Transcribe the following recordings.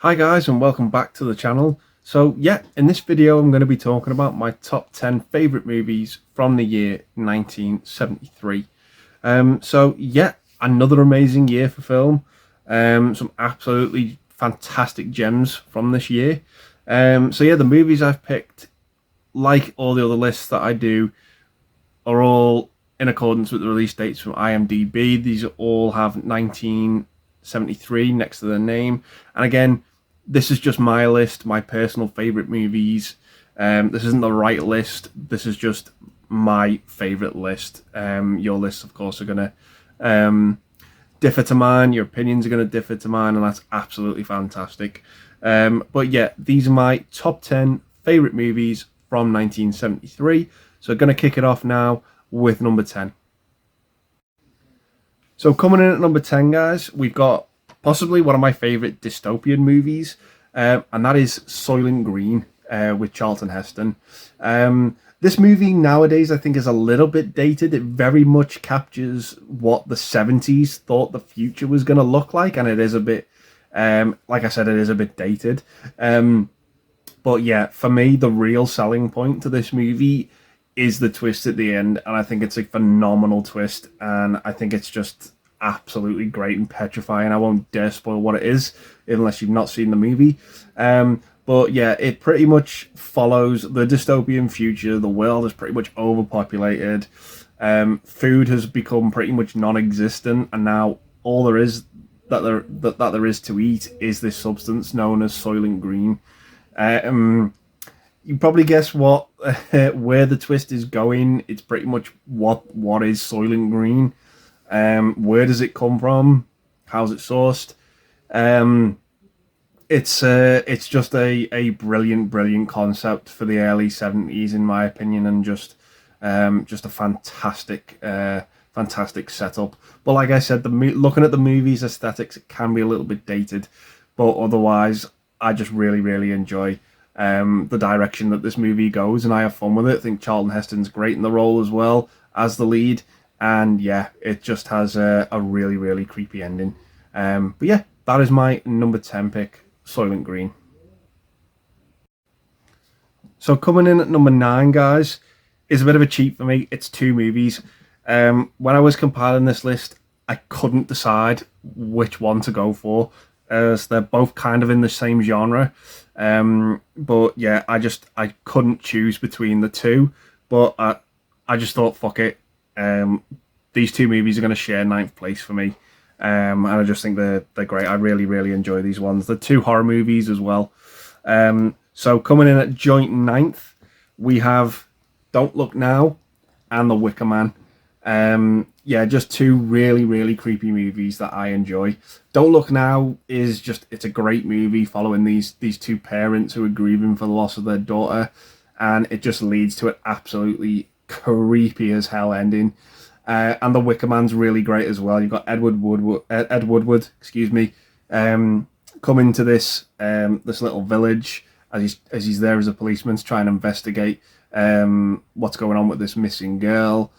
Hi guys, and welcome back to the channel. So yeah, in this video I'm going to be talking about my top 10 favourite movies from the year 1973. So yeah, another amazing year for film. Some absolutely fantastic gems from this year. So yeah, the movies I've picked, like all the other lists that I do, are all in accordance with the release dates from IMDb. These all have 1973 next to their name. And again, this is just my list, my personal favourite movies. This isn't the right list. This is just my favourite list. Your lists, of course, are going to differ to mine. Your opinions are going to differ to mine, and that's absolutely fantastic. But yeah, these are my top 10 favourite movies from 1973. So going to kick it off now with number 10. So coming in at number 10, guys, we've got possibly one of my favourite dystopian movies, and that is Soylent Green with Charlton Heston. This movie nowadays I think is a little bit dated. It very much captures what the 70s thought the future was going to look like, and it is a bit, like I said, it is a bit dated. But yeah, for me, the real selling point to this movie is the twist at the end, and I think it's a phenomenal twist, and I think it's just absolutely great and petrifying. I won't dare spoil what it is unless you've not seen the movie. But yeah, it pretty much follows the dystopian future. The world is pretty much overpopulated. Food has become pretty much non-existent, and now all there is that there is to eat is this substance known as Soylent Green. You probably guess what where the twist is going. It's pretty much what is Soylent Green. Where does it come from? How's it sourced? It's just a brilliant concept for the early 70s, in my opinion, and just a fantastic setup. But like I said, looking at the movie's aesthetics, it can be a little bit dated, but otherwise I just really enjoy the direction that this movie goes, and I have fun with it. I think Charlton Heston's great in the role as well as the lead, and yeah, it just has a really creepy ending. But yeah, that is my number 10 pick, Soylent Green. So coming in at number 9, guys, is a bit of a cheat for me. It's two movies. When I was compiling this list, I couldn't decide which one to go for, as they're both kind of in the same genre. But yeah, I couldn't choose between the two, but I just thought, fuck it. These two movies are going to share 9th place for me. And I just think they're great. I really enjoy these ones. They're two horror movies as well. So coming in at joint 9th, we have Don't Look Now and The Wicker Man. Yeah, just two really creepy movies that I enjoy. Don't Look Now is it's a great movie following these two parents who are grieving for the loss of their daughter, and it just leads to an absolutely creepy as hell ending. And The Wicker Man's really great as well. You've got Ed Woodward, excuse me, coming to this little village as he's there as a policeman to try and investigate what's going on with this missing girl.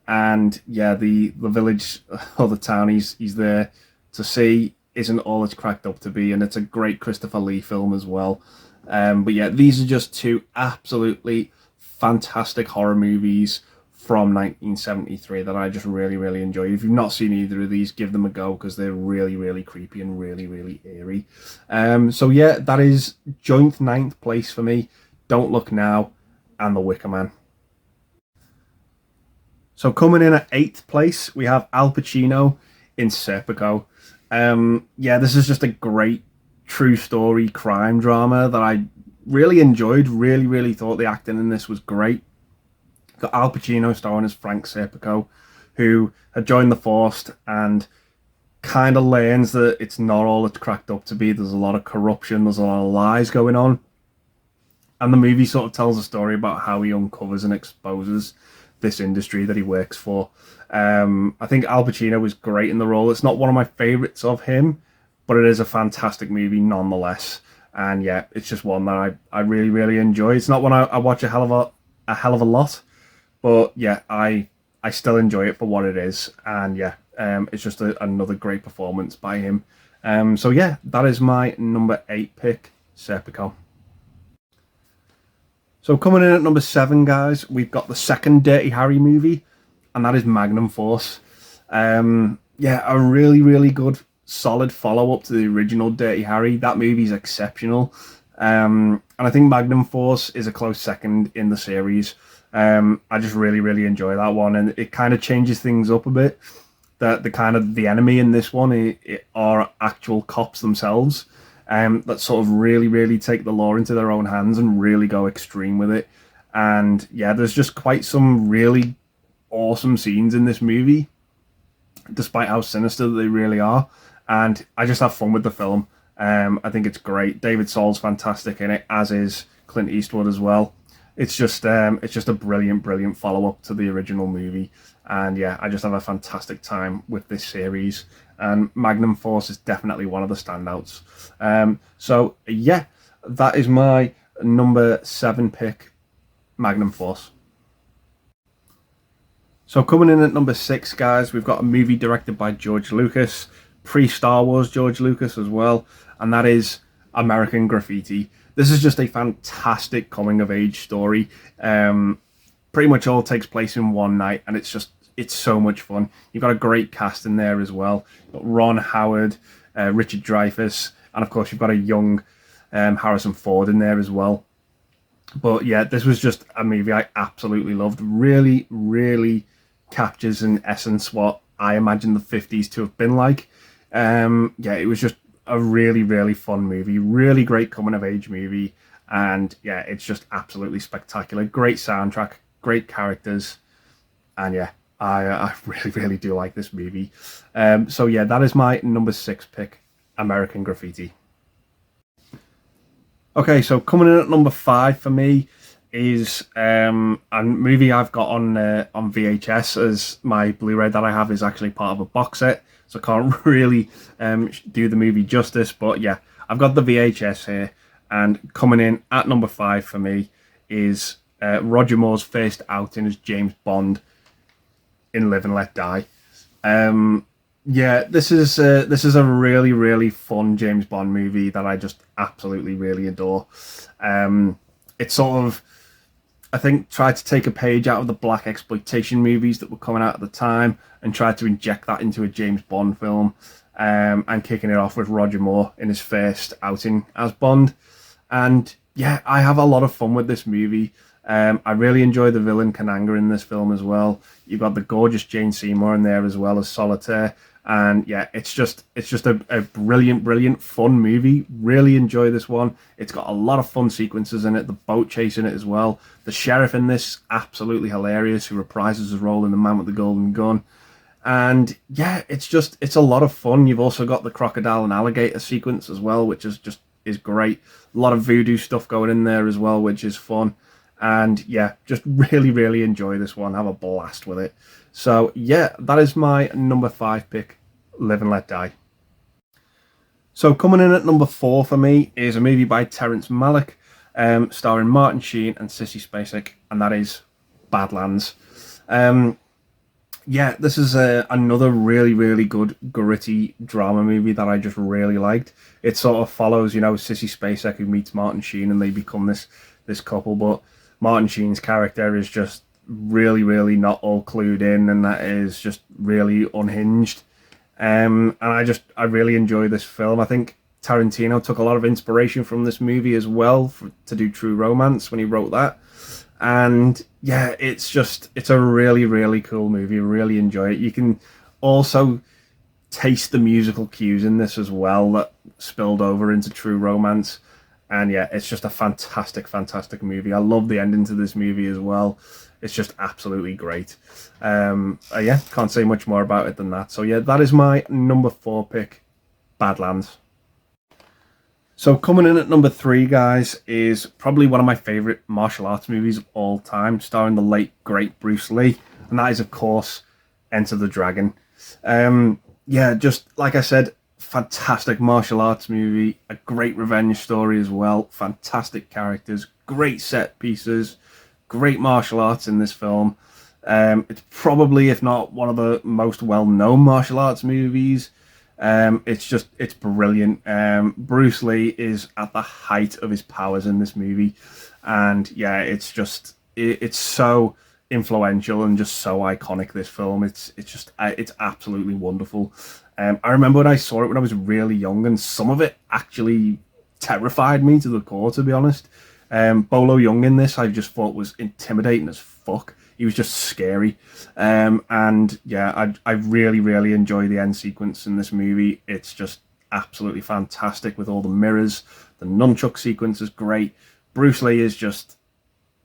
And yeah, the village or the town he's there to see isn't all it's cracked up to be, and it's a great Christopher Lee film as well. But yeah, these are just two absolutely fantastic horror movies from 1973 that I just really enjoy. If you've not seen either of these, give them a go, because they're really creepy and really eerie. So yeah, that is joint 9th place for me, Don't Look Now and The Wicker Man. So coming in at 8th place, we have Al Pacino in Serpico. Yeah, this is just a great true story crime drama that I really enjoyed. Really thought the acting in this was great. Got Al Pacino starring as Frank Serpico, who had joined the force and kind of learns that it's not all it's cracked up to be. There's a lot of corruption, there's a lot of lies going on. And the movie sort of tells a story about how he uncovers and exposes this industry that he works for. I think Al Pacino was great in the role. It's not one of my favorites of him, but it is a fantastic movie nonetheless. And yeah, it's just one that I really enjoy. It's not one I watch a hell of a lot, but yeah, I still enjoy it for what it is. And yeah, it's just another great performance by him. So yeah, that is my number 8 pick, Serpico. So coming in at number 7, guys, we've got the second Dirty Harry movie, and that is Magnum Force. Yeah, a really, really good, solid follow-up to the original Dirty Harry. That movie's exceptional. And I think Magnum Force is a close second in the series. I just really, really enjoy that one, and it kind of changes things up a bit. The kind of the enemy in this one are actual cops themselves, that sort of really, really take the law into their own hands and really go extreme with it. And yeah, there's just quite some really awesome scenes in this movie, despite how sinister they really are. And I just have fun with the film. I think it's great. David Soul's fantastic in it, as is Clint Eastwood as well. It's just a brilliant, brilliant follow up to the original movie, and yeah, I just have a fantastic time with this series. And Magnum Force is definitely one of the standouts. So yeah, that is my number 7 pick, Magnum Force. So coming in at number 6, guys, we've got a movie directed by George Lucas, pre-Star Wars George Lucas as well, and that is American Graffiti. This is just a fantastic coming-of-age story. Pretty much all takes place in one night, and it's so much fun. You've got a great cast in there as well. You've got Ron Howard, Richard Dreyfuss, and of course you've got a young Harrison Ford in there as well. But yeah, this was just a movie I absolutely loved. Really, really captures in essence what I imagine the 50s to have been like. Yeah, it was just a really, really fun movie. Really great coming of age movie. And yeah, it's just absolutely spectacular. Great soundtrack, great characters. And yeah, I really, really do like this movie. So yeah, that is my number 6 pick, American Graffiti. Okay, so coming in at number 5 for me is a movie I've got on VHS, as my Blu-ray that I have is actually part of a box set, so I can't really do the movie justice. But yeah, I've got the VHS here, and coming in at number 5 for me is Roger Moore's first outing as James Bond in Live and Let Die. Yeah, this is a really, really fun James Bond movie that I just absolutely really adore. It sort of, I think, tried to take a page out of the black exploitation movies that were coming out at the time and tried to inject that into a James Bond film, and kicking it off with Roger Moore in his first outing as Bond. And yeah, I have a lot of fun with this movie. I really enjoy the villain Kananga in this film as well. You've got the gorgeous Jane Seymour in there as well as Solitaire. And yeah, it's just a brilliant, brilliant, fun movie. Really enjoy this one. It's got a lot of fun sequences in it. The boat chase in it as well. The sheriff in this, absolutely hilarious, who reprises his role in The Man with the Golden Gun. And yeah, it's a lot of fun. You've also got the crocodile and alligator sequence as well, which is great. A lot of voodoo stuff going in there as well, which is fun. And yeah, just really, really enjoy this one. Have a blast with it. So yeah, that is my number 5 pick, Live and Let Die. So coming in at number 4 for me is a movie by Terrence Malick, starring Martin Sheen and Sissy Spacek, and that is Badlands. Yeah, this is another really, really good, gritty drama movie that I just really liked. It sort of follows, Sissy Spacek, who meets Martin Sheen, and they become this couple, but Martin Sheen's character is just really, really not all clued in, and that is just really unhinged. And I really enjoy this film. I think Tarantino took a lot of inspiration from this movie as well to do True Romance when he wrote that. And yeah, it's a really, really cool movie. Really enjoy it. You can also taste the musical cues in this as well that spilled over into True Romance. And yeah, it's just a fantastic, fantastic movie. I love the ending to this movie as well. It's just absolutely great. Yeah, can't say much more about it than that. So yeah, that is my number 4 pick, Badlands. So coming in at number 3, guys, is probably one of my favourite martial arts movies of all time, starring the late, great Bruce Lee. And that is, of course, Enter the Dragon. Yeah, just like I said, fantastic martial arts movie, a great revenge story as well, fantastic characters, great set pieces, great martial arts in this film. It's probably, if not one of the most well-known martial arts movies. It's brilliant. Bruce Lee is at the height of his powers in this movie, and yeah, it's so influential and just so iconic. This film, it's absolutely wonderful. I remember when I saw it when I was really young, and some of it actually terrified me to the core, to be honest. Bolo Young in this, I just thought was intimidating as fuck. He was just scary. And yeah, I really, really enjoy the end sequence in this movie. It's just absolutely fantastic with all the mirrors. The nunchuck sequence is great. Bruce Lee is just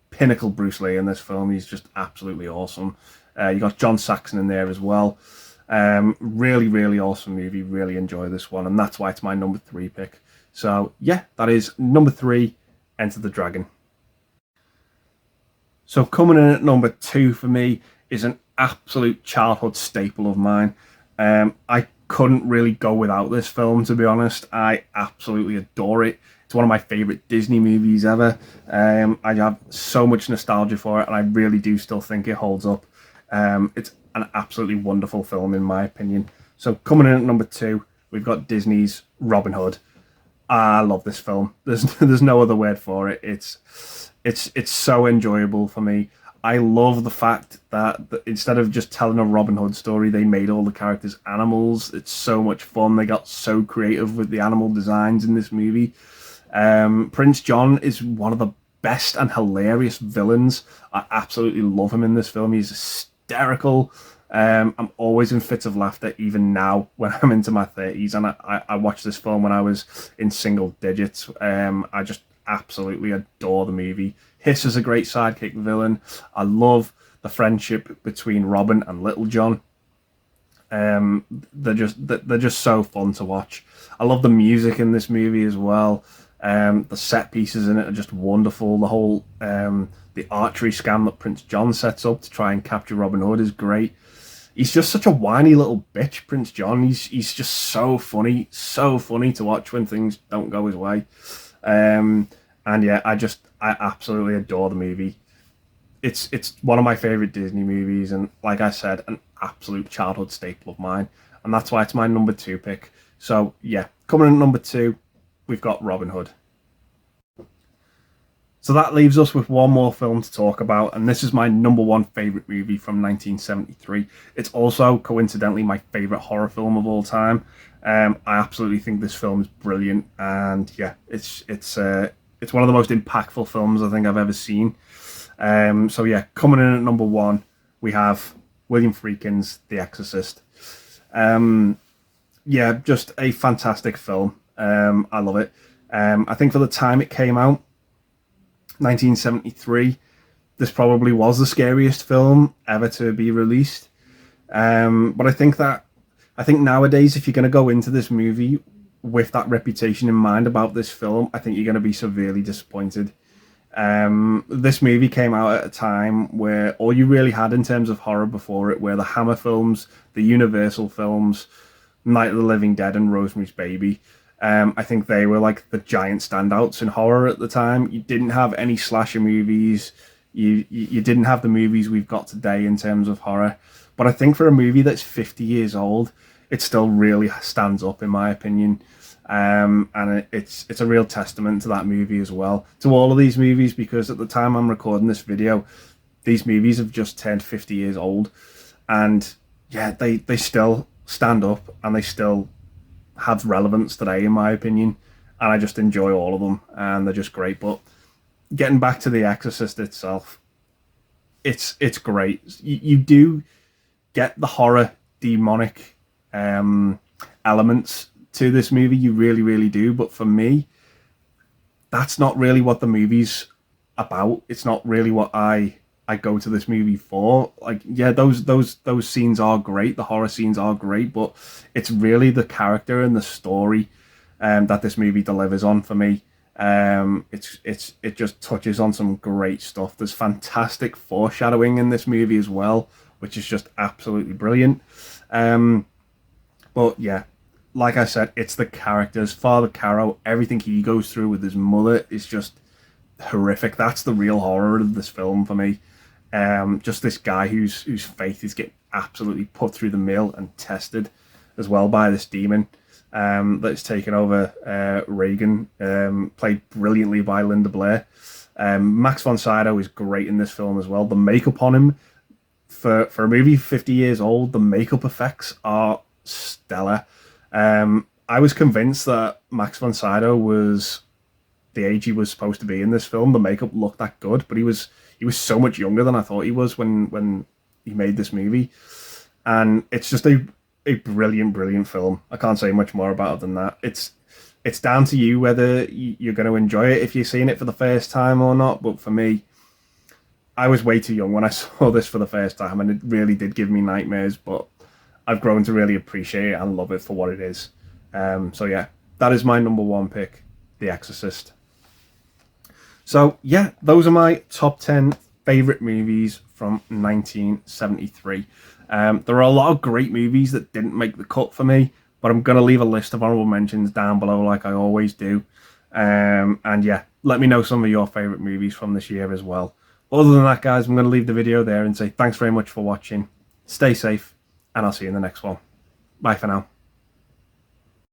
pinnacle Bruce Lee in this film. He's just absolutely awesome. You got John Saxon in there as well. Really, really awesome movie. Really enjoy this one. And that's why it's my number 3 pick. So yeah, that is number 3, Enter the Dragon. So coming in at number 2 for me is an absolute childhood staple of mine. I couldn't really go without this film, to be honest. I absolutely adore it. It's one of my favourite Disney movies ever. I have so much nostalgia for it, and I really do still think it holds up. It's an absolutely wonderful film, in my opinion. So coming in at number 2, we've got Disney's Robin Hood. I love this film. There's no other word for it. It's so enjoyable for me. I love the fact that instead of just telling a Robin Hood story, they made all the characters animals. It's so much fun. They got so creative with the animal designs in this movie. Prince John is one of the best and hilarious villains. I absolutely love him in this film. He's hysterical. I'm always in fits of laughter, even now when I'm into my 30s. And I watched this film when I was in single digits. I just absolutely adore the movie. Hiss is a great sidekick villain. I love the friendship between Robin and Little John. They're just so fun to watch. I love the music in this movie as well. The set pieces in it are just wonderful. The whole the archery scam that Prince John sets up to try and capture Robin Hood is great. He's just such a whiny little bitch, Prince John. He's just so funny to watch when things don't go his way. And yeah, I absolutely adore the movie. It's one of my favorite Disney movies, and like I said, an absolute childhood staple of mine, and that's why it's my number 2 pick. So yeah, coming in at number 2, we've got Robin Hood. So that leaves us with one more film to talk about, and this is my number 1 favorite movie from 1973. It's also coincidentally my favorite horror film of all time. I absolutely think this film is brilliant, and yeah, it's one of the most impactful films I think I've ever seen. So yeah, coming in at number 1, we have William Friedkin's The Exorcist. Yeah, just a fantastic film. I love it. I think for the time it came out, 1973, this probably was the scariest film ever to be released. But I think nowadays, if you're going to go into this movie with that reputation in mind about this film, I think you're going to be severely disappointed. This movie came out at a time where all you really had in terms of horror before it were the Hammer films, the Universal films, Night of the Living Dead and Rosemary's Baby. I think they were like the giant standouts in horror at the time. You didn't have any slasher movies. You didn't have the movies we've got today in terms of horror. But I think for a movie that's 50 years old, it still really stands up, in my opinion. And it's a real testament to that movie as well. To all of these movies, because at the time I'm recording this video, these movies have just turned 50 years old. And yeah, they still stand up and they still have relevance today, in my opinion, and I just enjoy all of them, and they're just great. But getting back to The Exorcist itself, it's great. You do get the horror, demonic elements to this movie, you really, really do. But for me, that's not really what the movie's about. It's not really what I go to this movie for. Like, yeah, those scenes are great, the horror scenes are great, but it's really the character and the story that this movie delivers on for me. It just touches on some great stuff. There's fantastic foreshadowing in this movie as well, which is just absolutely brilliant. But yeah, like I said, it's the characters. Father Caro, everything he goes through with his mother is just horrific. That's the real horror of this film for me. Just this guy whose faith is getting absolutely put through the mill and tested as well by this demon that's taken over Reagan, played brilliantly by Linda Blair. Max von Sydow is great in this film as well. The makeup on him, for a movie 50 years old, the makeup effects are stellar. I was convinced that Max von Sydow was the age he was supposed to be in this film. The makeup looked that good, but he was so much younger than I thought he was when he made this movie. And it's just a brilliant film. I can't say much more about it than that. It's down to you whether you're going to enjoy it if you're seeing it for the first time or not. But for me, I was way too young when I saw this for the first time, and it really did give me nightmares. But I've grown to really appreciate it and love it for what it is. So yeah, that is my number one pick, The Exorcist. So yeah, those are my top 10 favourite movies from 1973. There are a lot of great movies that didn't make the cut for me, but I'm going to leave a list of honourable mentions down below like I always do. And yeah, let me know some of your favourite movies from this year as well. Other than that, guys, I'm going to leave the video there and say thanks very much for watching. Stay safe, and I'll see you in the next one. Bye for now.